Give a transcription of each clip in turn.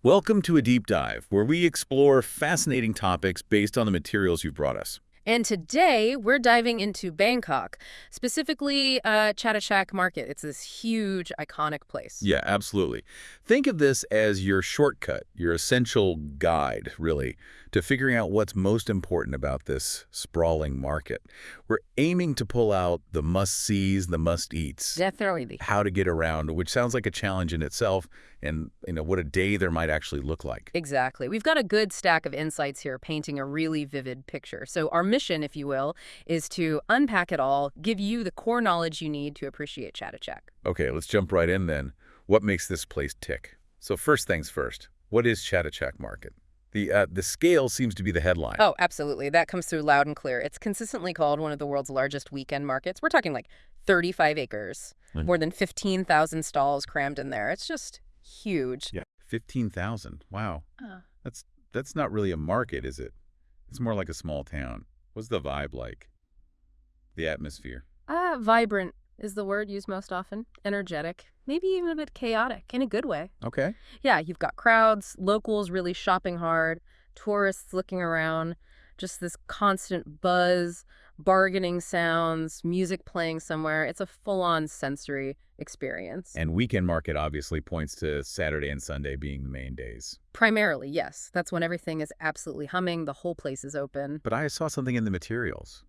Welcome to a deep dive where we explore fascinating topics based on the materials you've brought us. And today, we're diving into Bangkok, specifically Chatuchak Market. It's this huge, iconic place. Yeah, absolutely. Think of this as your shortcut, your essential guide, really, to figuring out what's most important about this sprawling market. We're aiming to pull out the must-sees, the must-eats. Definitely. How to get around, which sounds like a challenge in itself, and what a day there might actually look like. Exactly. We've got a good stack of insights here painting a really vivid picture. So our mission, if you will, is to unpack it all, give you the core knowledge you need to appreciate Chatuchak. Okay, let's jump right in then. What makes this place tick? So first things first, what is Chatuchak Market? The scale seems to be the headline. Oh, absolutely. That comes through loud and clear. It's consistently called one of the world's largest weekend markets. We're talking like 35 acres, more than 15,000 stalls crammed in there. It's just huge. Yeah, 15,000. Wow. That's not really a market, is it? It's more like a small town. What's the vibe like? The atmosphere? Vibrant is the word used most often. Energetic. Maybe even a bit chaotic in a good way. Okay. Yeah, you've got crowds, locals really shopping hard, tourists looking around, just this constant buzz, bargaining sounds, music playing somewhere. It's a full-on sensory experience. And weekend market obviously points to Saturday and Sunday being the main days. Primarily, yes. That's when everything is absolutely humming, the whole place is open. But I saw something in the materials.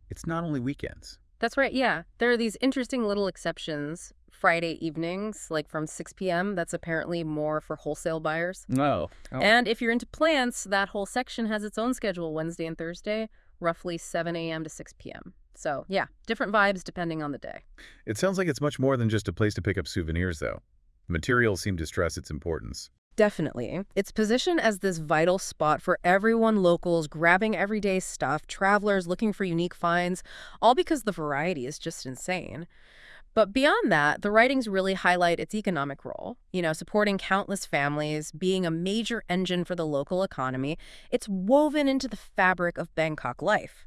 It's not only weekends. That's right, yeah. There are these interesting little exceptions. Friday evenings, like from 6 p.m., that's apparently more for wholesale buyers. No. Oh. And if you're into plants, that whole section has its own schedule, Wednesday and Thursday, roughly 7 a.m. to 6 p.m. So, yeah, different vibes depending on the day. It sounds like it's much more than just a place to pick up souvenirs, though. The materials seem to stress its importance. Definitely. It's positioned as this vital spot for everyone, locals grabbing everyday stuff, travelers looking for unique finds, all because the variety is just insane. But beyond that, the writings really highlight its economic role, supporting countless families, being a major engine for the local economy. It's woven into the fabric of Bangkok life.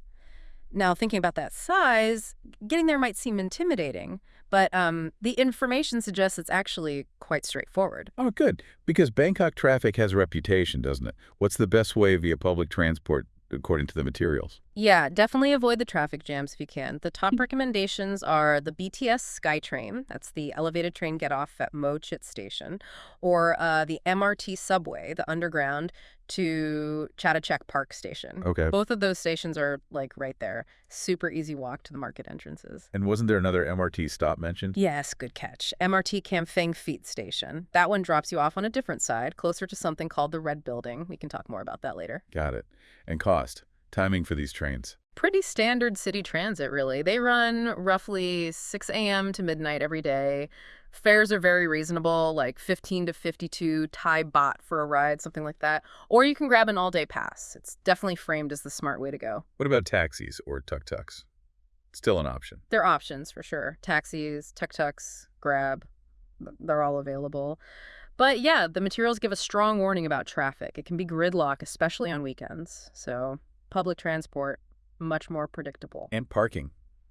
Now, thinking about that size, getting there might seem intimidating, but the information suggests it's actually quite straightforward. Oh, good. Because Bangkok traffic has a reputation, doesn't it? What's the best way via public transport, according to the materials? Yeah, definitely avoid the traffic jams if you can. The top recommendations are the BTS SkyTrain, that's the elevated train get-off at Mo Chit Station, or the MRT subway, the underground, to Chatuchak Park Station. Okay. Both of those stations are, like, right there. Super easy walk to the market entrances. And wasn't there another MRT stop mentioned? Yes, good catch. MRT Kamphaeng Feet Station. That one drops you off on a different side, closer to something called the Red Building. We can talk more about that later. Got it. And cost. Timing for these trains. Pretty standard city transit, really. They run roughly 6 a.m. to midnight every day. Fares are very reasonable, like 15 to 52 Thai baht for a ride, something like that. Or you can grab an all-day pass. It's definitely framed as the smart way to go. What about taxis or tuk-tuks? Still an option. They're options, for sure. Taxis, tuk-tuks, Grab, they're all available. But yeah, the materials give a strong warning about traffic. It can be gridlock, especially on weekends. So public transport, much more predictable. And parking.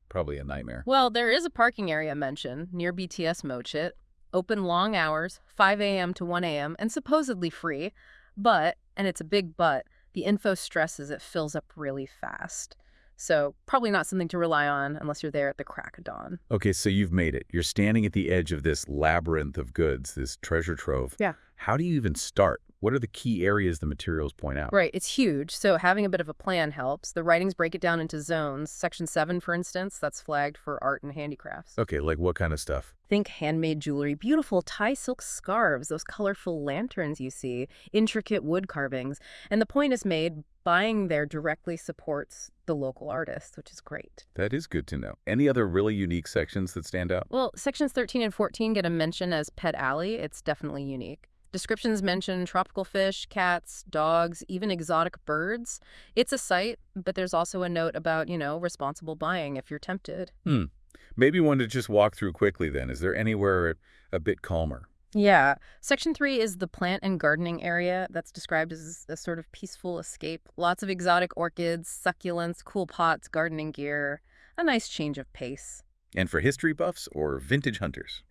Probably a nightmare. Well, there is a parking area mentioned near BTS Mo Chit. Open long hours, 5 a.m. to 1 a.m., and supposedly free. But, and it's a big but, the info stresses it fills up really fast. So probably not something to rely on unless you're there at the crack of dawn. Okay, so you've made it. You're standing at the edge of this labyrinth of goods, this treasure trove. Yeah. How do you even start? What are the key areas the materials point out? Right, it's huge, so having a bit of a plan helps. The writings break it down into zones. Section 7, for instance, that's flagged for art and handicrafts. Okay, like what kind of stuff? Think handmade jewelry, beautiful Thai silk scarves, those colorful lanterns you see, intricate wood carvings. And the point is made, buying there directly supports the local artists, which is great. That is good to know. Any other really unique sections that stand out? Well, sections 13 and 14 get a mention as Pet Alley. It's definitely unique. Descriptions mention tropical fish, cats, dogs, even exotic birds. It's a site, but there's also a note about, responsible buying if you're tempted. Maybe one to just walk through quickly then. Is there anywhere a bit calmer? Yeah. Section 3 is the plant and gardening area that's described as a sort of peaceful escape. Lots of exotic orchids, succulents, cool pots, gardening gear. A nice change of pace. And for history buffs or vintage hunters?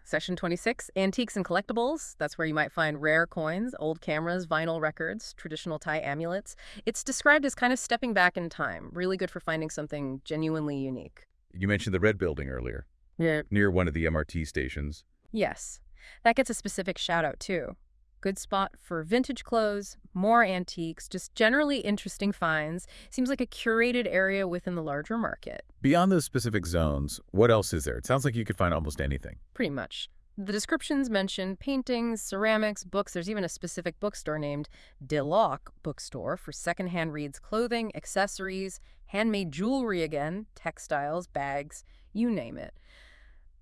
Section 26, Antiques and Collectibles. That's where you might find rare coins, old cameras, vinyl records, traditional Thai amulets. It's described as kind of stepping back in time. Really good for finding something genuinely unique. You mentioned the Red Building earlier, Yeah. near one of the MRT stations. Yes. That gets a specific shout out too. Good spot for vintage clothes, more antiques, just generally interesting finds. Seems like a curated area within the larger market. Beyond those specific zones, what else is there? It sounds like you could find almost anything. Pretty much. The descriptions mention paintings, ceramics, books. There's even a specific bookstore named Bnagkok Bookstore for secondhand reads, clothing, accessories, handmade jewelry again, textiles, bags, you name it.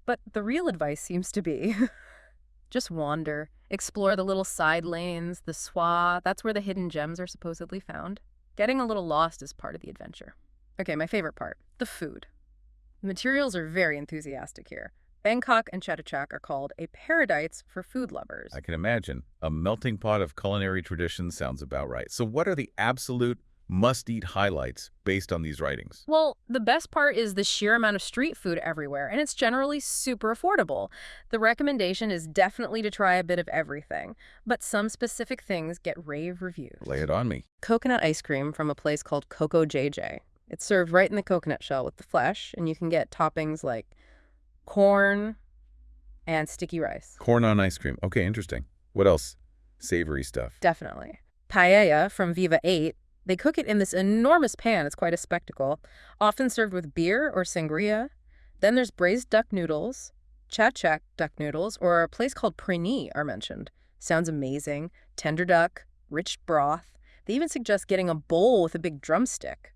But the real advice seems to be just wander, explore the little side lanes, the swa. That's where the hidden gems are supposedly found. Getting a little lost is part of the adventure. Okay, my favorite part, the food. The materials are very enthusiastic here. Bangkok and Chatuchak are called a paradise for food lovers. I can imagine. A melting pot of culinary traditions sounds about right. So what are the absolute must-eat highlights based on these writings? Well, the best part is the sheer amount of street food everywhere, and it's generally super affordable. The recommendation is definitely to try a bit of everything, but some specific things get rave reviews. Lay it on me. Coconut ice cream from a place called Coco JJ. It's served right in the coconut shell with the flesh, and you can get toppings like corn and sticky rice. Corn on ice cream. Okay, interesting. What else? Savory stuff. Definitely. Paella from Viva 8. They cook it in this enormous pan. It's quite a spectacle. Often served with beer or sangria. Then there's braised duck noodles, Chatuchak duck noodles, or a place called Prini are mentioned. Sounds amazing. Tender duck, rich broth. They even suggest getting a bowl with a big drumstick.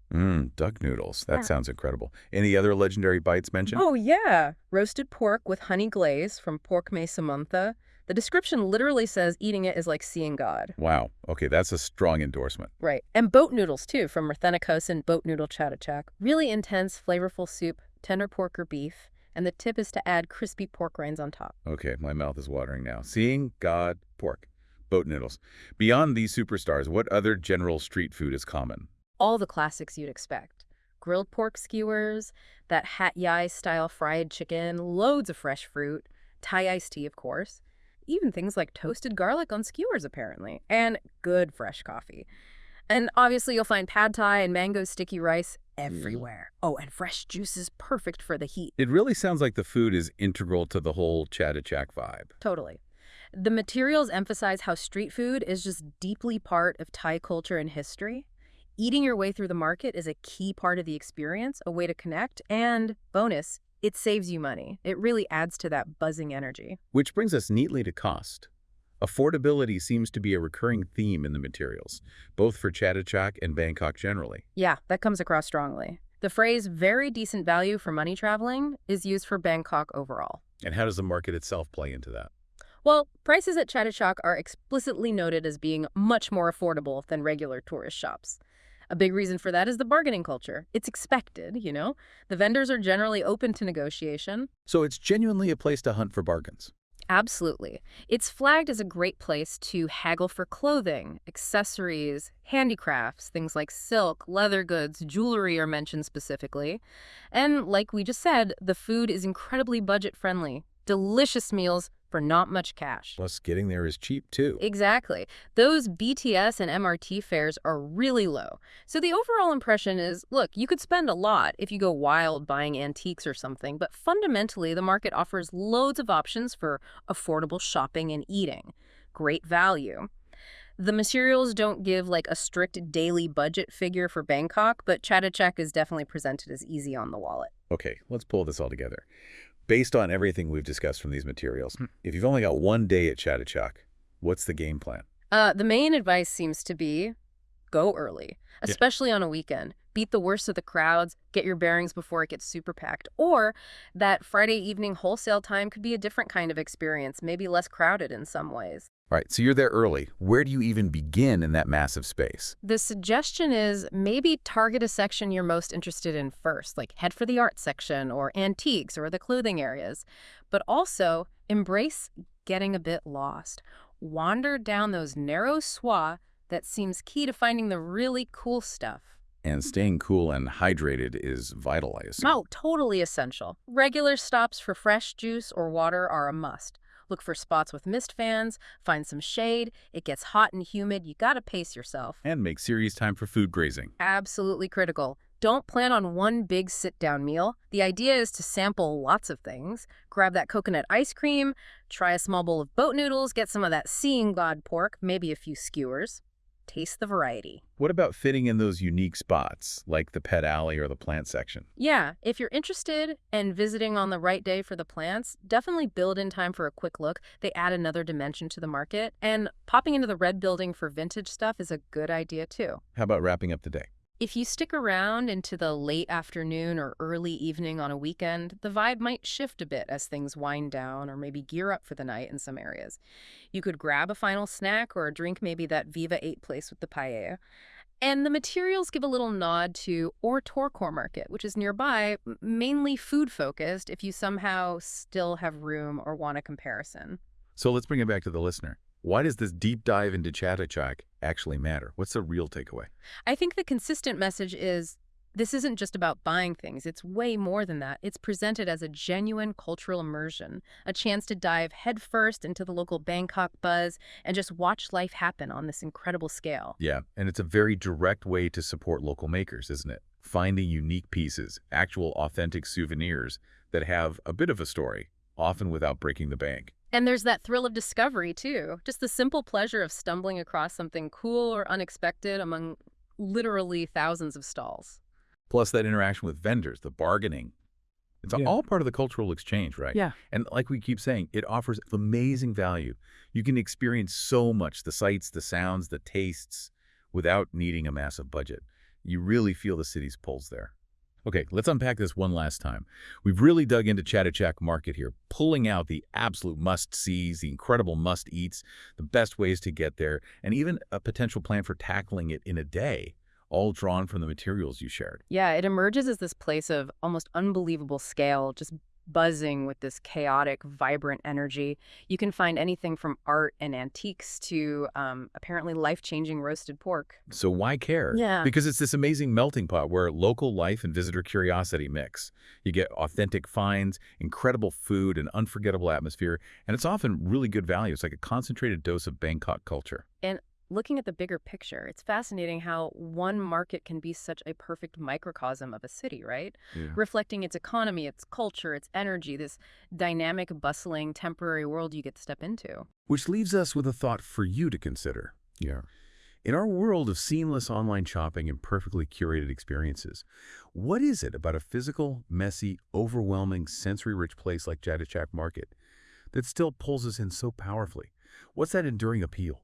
Duck noodles. That Yeah. sounds incredible. Any other legendary bites mentioned? Oh, yeah. Roasted pork with honey glaze from Pork Me Samantha. The description literally says eating it is like seeing God. Wow. Okay, that's a strong endorsement. Right. And boat noodles, too, from Mrthenakos and Boat Noodle Chatuchak. Really intense, flavorful soup, tender pork or beef. And the tip is to add crispy pork rinds on top. Okay, my mouth is watering now. Seeing God, pork, boat noodles. Beyond these superstars, what other general street food is common? All the classics you'd expect. Grilled pork skewers, that hat yai-style fried chicken, loads of fresh fruit, Thai iced tea, of course. Even things like toasted garlic on skewers, apparently. And good fresh coffee. And obviously you'll find pad thai and mango sticky rice everywhere. Oh, and fresh juices, perfect for the heat. It really sounds like the food is integral to the whole Chatuchak vibe. Totally. The materials emphasize how street food is just deeply part of Thai culture and history. Eating your way through the market is a key part of the experience, a way to connect, and, bonus, it saves you money. It really adds to that buzzing energy. Which brings us neatly to cost. Affordability seems to be a recurring theme in the materials, both for Chatuchak and Bangkok generally. Yeah, that comes across strongly. The phrase very decent value for money traveling is used for Bangkok overall. And how does the market itself play into that? Well, prices at Chatuchak are explicitly noted as being much more affordable than regular tourist shops. A big reason for that is the bargaining culture. It's expected, you know? The vendors are generally open to negotiation. So it's genuinely a place to hunt for bargains. Absolutely. It's flagged as a great place to haggle for clothing, accessories, handicrafts, things like silk, leather goods, jewelry are mentioned specifically. And like we just said, the food is incredibly budget-friendly. Delicious meals for not much cash. Plus, getting there is cheap, too. Exactly. Those BTS and MRT fares are really low. So the overall impression is, look, you could spend a lot if you go wild buying antiques or something, but fundamentally the market offers loads of options for affordable shopping and eating. Great value. The materials don't give like a strict daily budget figure for Bangkok, but Chatuchak is definitely presented as easy on the wallet. Okay, let's pull this all together. Based on everything we've discussed from these materials, if you've only got one day at Chatuchak, what's the game plan? The main advice seems to be go early, especially on a weekend. Beat the worst of the crowds, get your bearings before it gets super packed. Or that Friday evening wholesale time could be a different kind of experience, maybe less crowded in some ways. All right, so you're there early. Where do you even begin in that massive space? The suggestion is maybe target a section you're most interested in first, like head for the art section or antiques or the clothing areas. But also embrace getting a bit lost. Wander down those narrow swa that seems key to finding the really cool stuff. And staying cool and hydrated is vital, I assume. Oh, totally essential. Regular stops for fresh juice or water are a must. Look for spots with mist fans, find some shade. It gets hot and humid. You gotta pace yourself. And make serious time for food grazing. Absolutely critical. Don't plan on one big sit-down meal. The idea is to sample lots of things. Grab that coconut ice cream, try a small bowl of boat noodles, get some of that seeing God pork, maybe a few skewers. Taste the variety. What about fitting in those unique spots, like the pet alley or the plant section? Yeah, if you're interested and visiting on the right day for the plants, definitely build in time for a quick look. They add another dimension to the market. And popping into the red building for vintage stuff is a good idea too. How about wrapping up the day? If you stick around into the late afternoon or early evening on a weekend, the vibe might shift a bit as things wind down or maybe gear up for the night in some areas. You could grab a final snack or a drink, maybe that Viva 8 place with the paella. And the materials give a little nod to Or Torkor Market, which is nearby, mainly food-focused if you somehow still have room or want a comparison. So let's bring it back to the listener. Why does this deep dive into Chatuchak actually matter? What's the real takeaway? I think the consistent message is this isn't just about buying things. It's way more than that. It's presented as a genuine cultural immersion, a chance to dive headfirst into the local Bangkok buzz and just watch life happen on this incredible scale. Yeah, and it's a very direct way to support local makers, isn't it? Finding unique pieces, actual authentic souvenirs that have a bit of a story, often without breaking the bank. And there's that thrill of discovery, too. Just the simple pleasure of stumbling across something cool or unexpected among literally thousands of stalls. Plus that interaction with vendors, the bargaining. It's all part of the cultural exchange, right? Yeah. And like we keep saying, it offers amazing value. You can experience so much, the sights, the sounds, the tastes, without needing a massive budget. You really feel the city's pulse there. Okay, let's unpack this one last time. We've really dug into Chatuchak Market here, pulling out the absolute must-sees, the incredible must-eats, the best ways to get there, and even a potential plan for tackling it in a day, all drawn from the materials you shared. Yeah, it emerges as this place of almost unbelievable scale, just buzzing with this chaotic, vibrant energy. You can find anything from art and antiques to apparently life-changing roasted pork. So why care? Yeah. Because it's this amazing melting pot where local life and visitor curiosity mix. You get authentic finds, incredible food, an unforgettable atmosphere, and it's often really good value. It's like a concentrated dose of Bangkok culture. And looking at the bigger picture, it's fascinating how one market can be such a perfect microcosm of a city, right? Yeah. Reflecting its economy, its culture, its energy, this dynamic, bustling, temporary world you get to step into. Which leaves us with a thought for you to consider. Yeah. In our world of seamless online shopping and perfectly curated experiences, what is it about a physical, messy, overwhelming, sensory-rich place like Chatuchak Market that still pulls us in so powerfully? What's that enduring appeal?